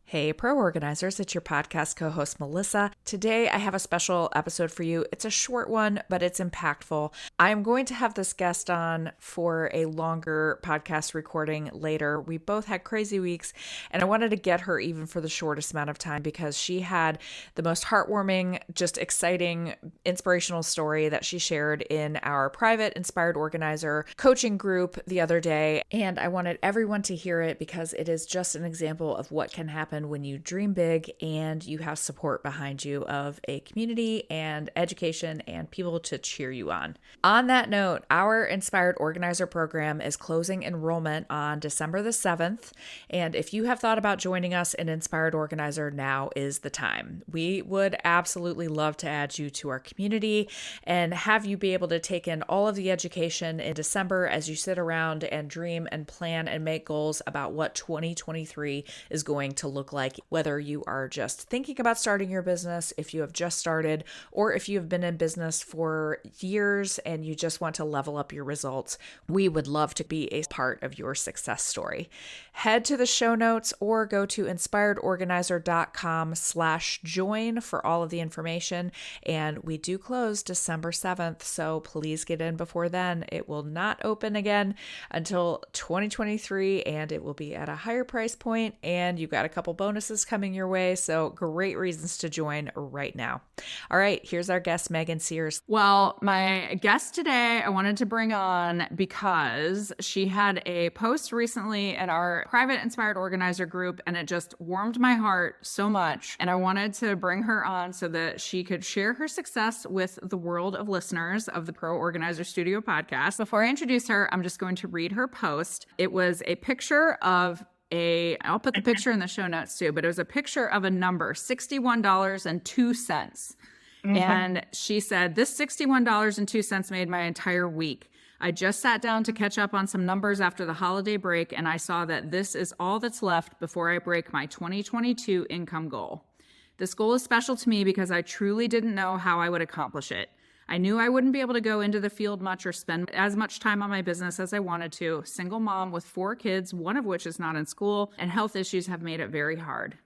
Hey, Pro Organizers, it's your podcast co-host, Melissa. Today, I have a special episode for you. It's a short one, but it's impactful. I'm going to have this guest on for a longer podcast recording later. We both had crazy weeks, and I wanted to get her even for the shortest amount of time because she had the most heartwarming, just exciting, inspirational story that she shared in our private Inspired Organizer coaching group the other day. And I wanted everyone to hear it because it is just an example of what can happen when you dream big and you have support behind you of a community and education and people to cheer you on. On that note, our Inspired Organizer program is closing enrollment on December the 7th. And if you have thought about joining us in Inspired Organizer, now is the time. We would absolutely love to add you to our community and have you be able to take in all of the education in December as you sit around and dream and plan and make goals about what 2023 is going to look like, whether you are just thinking about starting your business, if you have just started, or if you have been in business for years and you just want to level up your results. We would love to be a part of your success story. Head to the show notes or go to inspiredorganizer.com/join for all of the information. And we do close December 7th, so please get in before then. It will not open again until 2023, and it will be at a higher price point, and you've got a couple bonuses coming your way, so great reasons to join right now. All right, here's our guest, Megan Sears. Well, my guest today, I wanted to bring on because she had a post recently in our private Inspired Organizer group, and it just warmed my heart so much. And I wanted to bring her on so that she could share her success with the world of listeners of the Pro Organizer Studio podcast. Before I introduce her, I'm just going to read her post. It was a picture of I'll put the picture in the show notes too, but it was a picture of a number, $61.02. And she said, this $61.02 made my entire week. I just sat down to catch up on some numbers after the holiday break, and I saw that this is all that's left before I break my 2022 income goal. This goal is special to me because I truly didn't know how I would accomplish it. I knew I wouldn't be able to go into the field much or spend as much time on my business as I wanted to. Single mom with 4 kids, one of which is not in school, and health issues have made it very hard.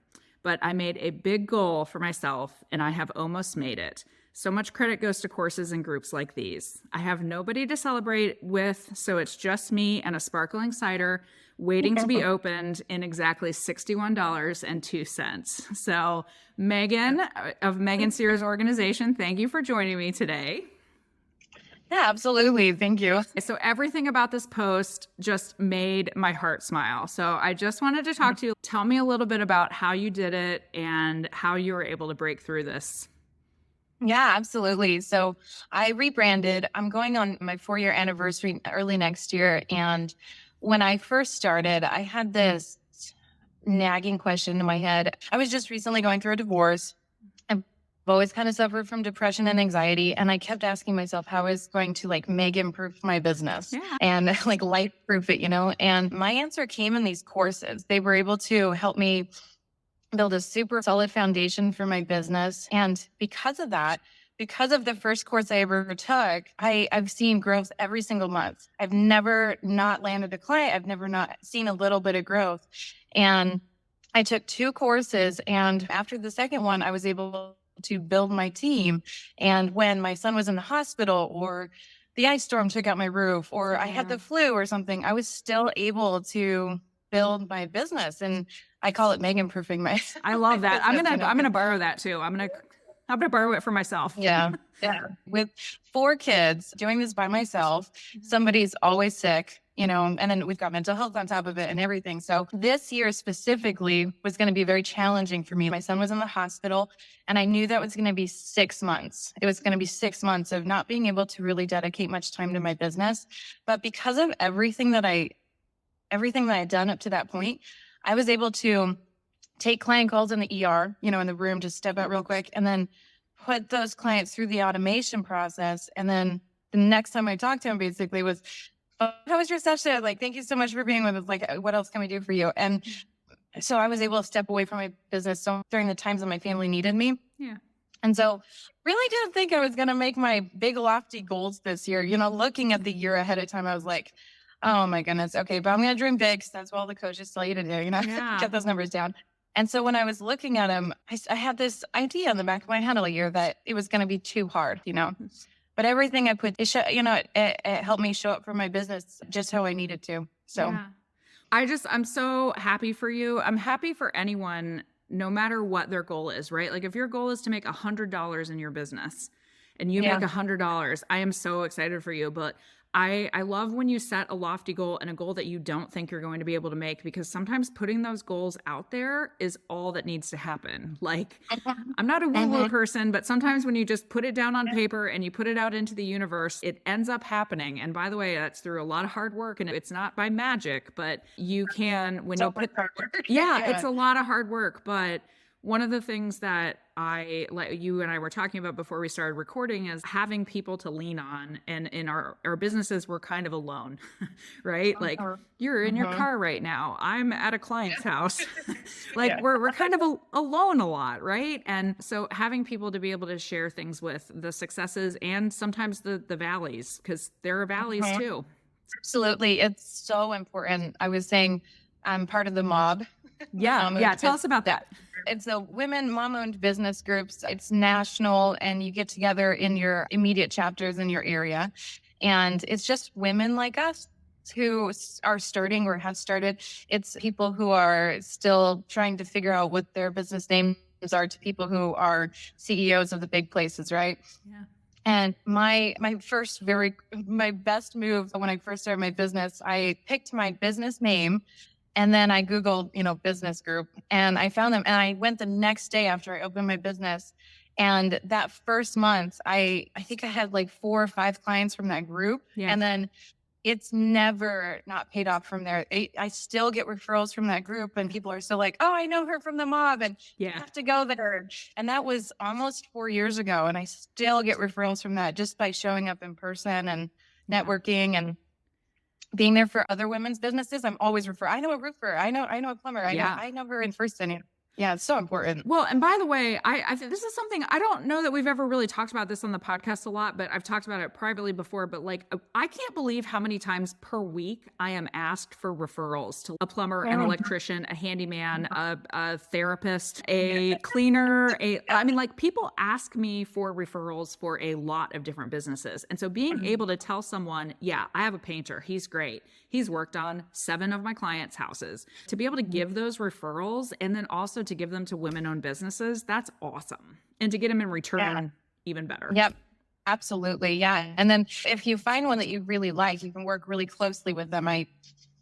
But I made a big goal for myself, and I have almost made it. So much credit goes to courses and groups like these. I have nobody to celebrate with, so it's just me and a sparkling cider waiting to be opened in exactly $61.02. So Megan of Megan Sears Organization, thank you for joining me today. Yeah, absolutely. Thank you. So everything about this post just made my heart smile. So I just wanted to talk to you. Tell me a little bit about how you did it and how you were able to break through this. Yeah, absolutely. So I rebranded. I'm going on my 4-year anniversary early next year. And when I first started, I had this nagging question in my head. I was just recently going through a divorce. I've always kind of suffered from depression and anxiety. And I kept asking myself how I was going to Megan-proof my business and life-proof it, And my answer came in these courses. They were able to help me build a super solid foundation for my business. And because of that, because of the first course I ever took, I've seen growth every single month. I've never not landed a client. I've never not seen a little bit of growth. And I took 2 courses. And after the second one, I was able to build my team. And when my son was in the hospital or the ice storm took out my roof or I had the flu or something, I was still able to build my business. And I call it Megan proofing my. I love that. I'm gonna borrow that too. I'm gonna borrow it for myself. Yeah. With 4 kids, doing this by myself, somebody's always sick, and then we've got mental health on top of it and everything. So this year specifically was going to be very challenging for me. My son was in the hospital, and I knew that was going to be 6 months. It was going to be 6 months of not being able to really dedicate much time to my business. But because of everything that I had done up to that point, I was able to take client calls in the ER, in the room, just step out real quick, and then put those clients through the automation process. And then the next time I talked to him basically was, oh, how was your session? Thank you so much for being with us. What else can we do for you? And so I was able to step away from my business during the times that my family needed me. Yeah. And so really didn't think I was going to make my big lofty goals this year. Looking at the year ahead of time, I was like, oh my goodness. Okay, but I'm going to dream big because that's what all the coaches tell you to do, Yeah. get those numbers down. And so when I was looking at them, I had this idea in the back of my head all year that it was going to be too hard, but everything I put, it helped me show up for my business just how I needed to. So Yeah. I'm so happy for you. I'm happy for anyone, no matter what their goal is, right? Like if your goal is to make $100 in your business and you make $100, I am so excited for you. But I love when you set a lofty goal and a goal that you don't think you're going to be able to make, because sometimes putting those goals out there is all that needs to happen. Like, I'm not a woo-woo person, but sometimes when you just put it down on paper and you put it out into the universe, it ends up happening. And by the way, that's through a lot of hard work, and it's not by magic, but you can, when you put, it's a lot of hard work. But one of the things that like you and I were talking about before we started recording is having people to lean on. And in our businesses, we're kind of alone, right? Like you're in your car right now. I'm at a client's house. Like we're kind of alone a lot, right? And so having people to be able to share things with, the successes and sometimes the valleys, because there are valleys too. Absolutely. It's so important. I was saying I'm part of the Mob. Yeah. Tell us about that. It's a women mom-owned business groups. It's national, and you get together in your immediate chapters in your area. And it's just women like us who are starting or have started. It's people who are still trying to figure out what their business names are, to people who are CEOs of the big places, right? Yeah. And my best move when I first started my business, I picked my business name. And then I Googled, business group, and I found them. And I went the next day after I opened my business. And that first month, I think I had like 4 or 5 clients from that group. Yeah. And then it's never not paid off from there. I still get referrals from that group, and people are still like, oh, I know her from the Mob, and you have to go there. And that was almost 4 years ago. And I still get referrals from that just by showing up in person and networking and being there for other women's businesses. I'm always I know a roofer. I know a plumber. I know her in person. Yeah, it's so important. Well, and by the way, I think this is something, I don't know that we've ever really talked about this on the podcast a lot, but I've talked about it privately before. But like, I can't believe how many times per week I am asked for referrals to a plumber, an electrician, a handyman, a therapist, a cleaner. Like people ask me for referrals for a lot of different businesses. And so being able to tell someone, yeah, I have a painter. He's great. He's worked on 7 of my clients' houses. To be able to give those referrals and then also to give them to women-owned businesses, that's awesome. And to get them in return, even better. Yep, absolutely. Yeah. And then if you find one that you really like, you can work really closely with them. I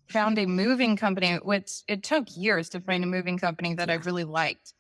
found a moving company, which it took years to find a moving company that I really liked,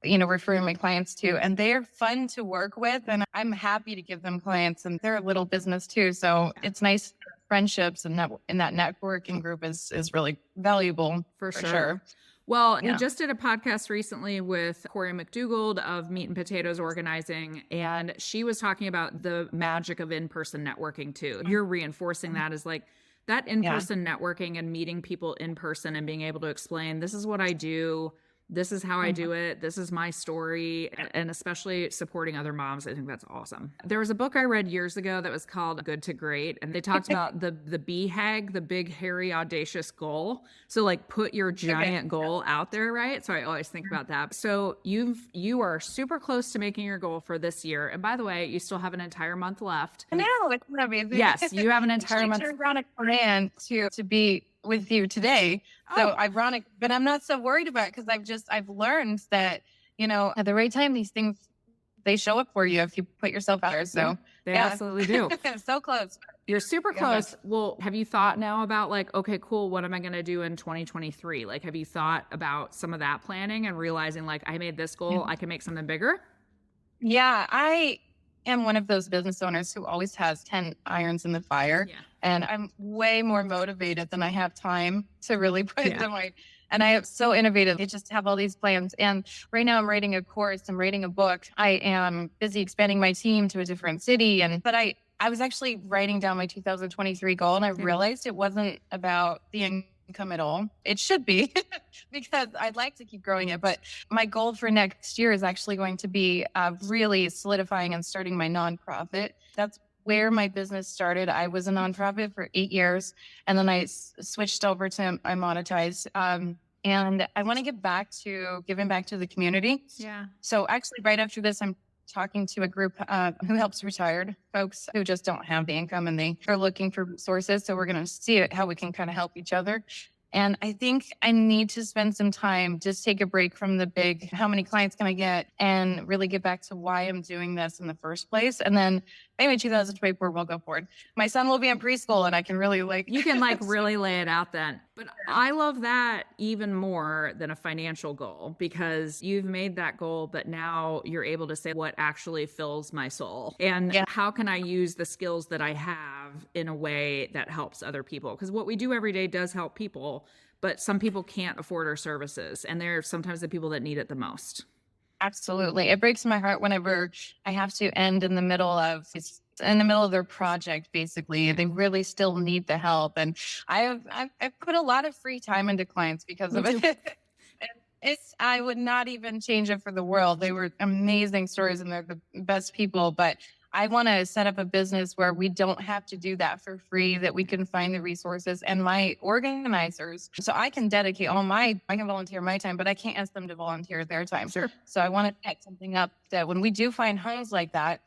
referring my clients to, and they're fun to work with. And I'm happy to give them clients, and they're a little business too. So it's nice. Friendships and that networking group is really valuable for sure. Well, he just did a podcast recently with Corey McDougald of Meat and Potatoes Organizing, and she was talking about the magic of in-person networking too. You're reinforcing that as like that in-person networking and meeting people in person and being able to explain, this is what I do. This is how I do it. This is my story. And especially supporting other moms. I think that's awesome. There was a book I read years ago that was called Good to Great. And they talked about the BHAG, the big, hairy, audacious goal. So like put your giant goal out there, right? So I always think about that. So you are super close to making your goal for this year. And by the way, you still have an entire month left. I know, it's amazing. Yes, you have an entire month. Ironic plan to be with you today. So ironic, but I'm not so worried about it, because I've learned that, at the right time, these things, they show up for you if you put yourself out there. So they absolutely do. So close. You're super close. Well, have you thought now about like, okay, cool, what am I going to do in 2023? Like, have you thought about some of that planning and realizing like, I made this goal, I can make something bigger? Yeah, I am one of those business owners who always has 10 irons in the fire. Yeah. And I'm way more motivated than I have time to really put into my, and I am so innovative. I just have all these plans. And right now I'm writing a course, I'm writing a book. I am busy expanding my team to a different city. But I was actually writing down my 2023 goal, and I realized it wasn't about the income at all. It should be because I'd like to keep growing it. But my goal for next year is actually going to be really solidifying and starting my nonprofit. That's where my business started. I was a nonprofit for 8 years, and then I switched over to I monetized. And I want to give back to giving back to the community. Yeah. So actually, right after this, I'm talking to a group who helps retired folks who just don't have the income and they are looking for sources. So we're going to see how we can kind of help each other. And I think I need to spend some time, just take a break from the big, how many clients can I get, and really get back to why I'm doing this in the first place. And then maybe 2024, we'll go forward. My son will be in preschool and I can really you can really lay it out then. But I love that even more than a financial goal, because you've made that goal, but now you're able to say what actually fills my soul, and how can I use the skills that I have in a way that helps other people? Because what we do every day does help people, but some people can't afford our services, and they're sometimes the people that need it the most. Absolutely. It breaks my heart whenever I have to end in the middle of their project. Basically, they really still need the help, and I've put a lot of free time into clients because of it. I would not even change it for the world. They were amazing stories and they're the best people, but I want to set up a business where we don't have to do that for free, that we can find the resources and my organizers. So I can dedicate I can volunteer my time, but I can't ask them to volunteer their time. Sure. So I want to set something up that when we do find homes like that,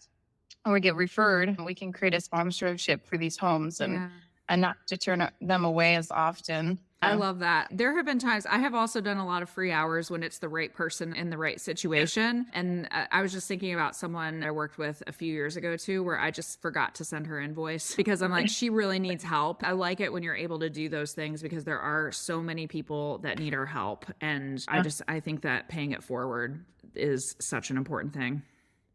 or we get referred, we can create a sponsorship for these homes and not to turn them away as often. I love that. There have been times I have also done a lot of free hours when it's the right person in the right situation. And I was just thinking about someone I worked with a few years ago too, where I just forgot to send her invoice because I'm like, she really needs help. I like it when you're able to do those things because there are so many people that need our help. And I think that paying it forward is such an important thing.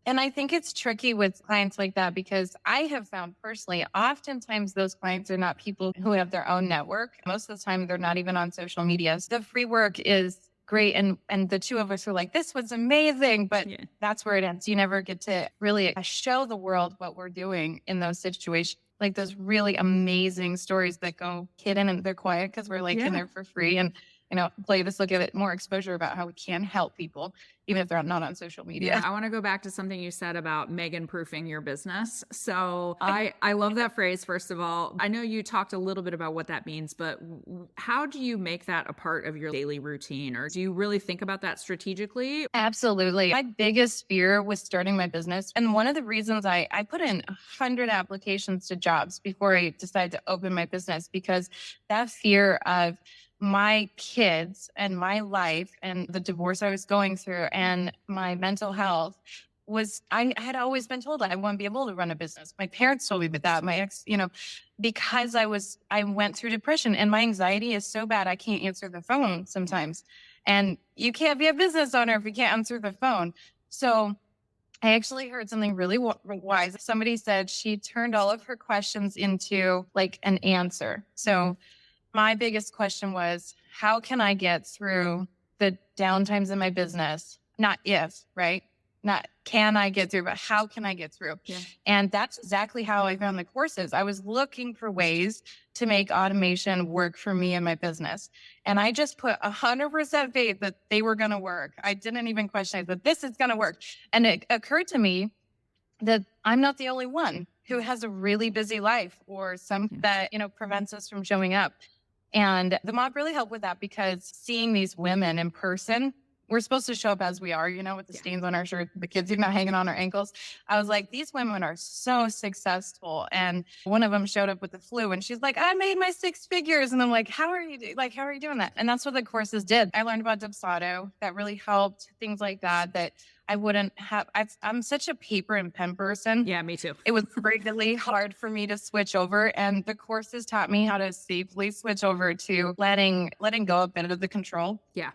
And I think it's tricky with clients like that because I have found personally, oftentimes those clients are not people who have their own network. Most of the time, they're not even on social media. So the free work is great. And the two of us are like, this was amazing, but that's where it ends. You never get to really show the world what we're doing in those situations. Like those really amazing stories that go hidden and they're quiet because we're in there for free. And let us look at it, more exposure about how we can help people, even if they're not on social media. Yeah, I want to go back to something you said about Megan proofing your business. So I love that phrase, first of all. I know you talked a little bit about what that means, but how do you make that a part of your daily routine? Or do you really think about that strategically? Absolutely. My biggest fear was starting my business. And one of the reasons I put in 100 applications to jobs before I decided to open my business, because that fear of my kids and my life and the divorce I was going through and my mental health I had always been told I wouldn't be able to run a business. My parents told me that. My ex, because I went through depression and my anxiety is so bad I can't answer the phone sometimes. And you can't be a business owner if you can't answer the phone. So I actually heard something really wise. Somebody said she turned all of her questions into an answer. So my biggest question was, how can I get through the downtimes in my business? Not if, right? Not can I get through, but how can I get through? Yeah. And that's exactly how I found the courses. I was looking for ways to make automation work for me and my business. And I just put 100% faith that they were going to work. I didn't even question it, but this is going to work. And it occurred to me that I'm not the only one who has a really busy life or something that, prevents us from showing up. And the mob really helped with that because seeing these women in person, we're supposed to show up as we are, with the stains on our shirt, the kids even hanging on our ankles. I was like, these women are so successful. And one of them showed up with the flu and she's like, I made my 6 figures. And I'm like, how are you doing that? And that's what the courses did. I learned about Dubsado. That really helped, things like that I wouldn't have. I'm such a paper and pen person. Yeah, me too. It was really hard for me to switch over. And the courses taught me how to safely switch over to letting go a bit of the control. Yeah.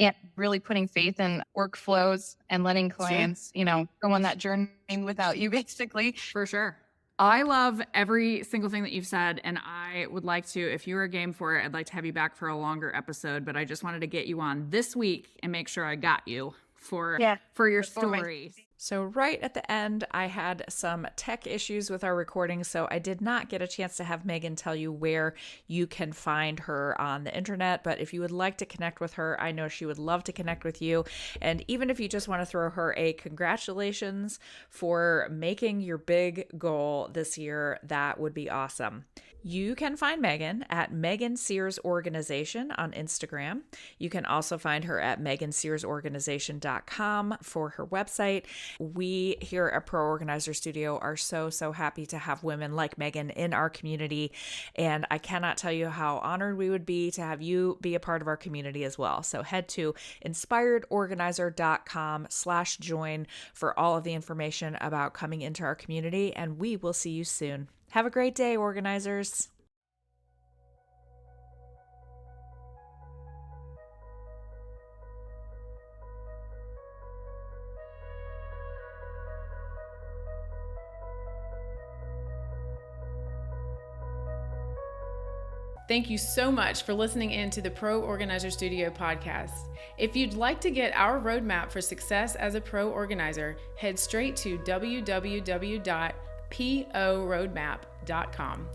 And really putting faith in workflows and letting clients, go on that journey without you, basically. For sure. I love every single thing that you've said, and I would like to, if you're a game for it, I'd like to have you back for a longer episode, but I just wanted to get you on this week and make sure I got you for your story. So right at the end, I had some tech issues with our recording, so I did not get a chance to have Megan tell you where you can find her on the internet. But if you would like to connect with her, I know she would love to connect with you. And even if you just want to throw her a congratulations for making your big goal this year, that would be awesome. You can find Megan at Megan Sears Organization on Instagram. You can also find her at megansearsorganization.com for her website. We here at Pro Organizer Studio are so happy to have women like Megan in our community. And I cannot tell you how honored we would be to have you be a part of our community as well. So head to inspiredorganizer.com/join for all of the information about coming into our community. And we will see you soon. Have a great day, organizers. Thank you so much for listening in to the Pro Organizer Studio podcast. If you'd like to get our roadmap for success as a pro organizer, head straight to www.proroadmap.com.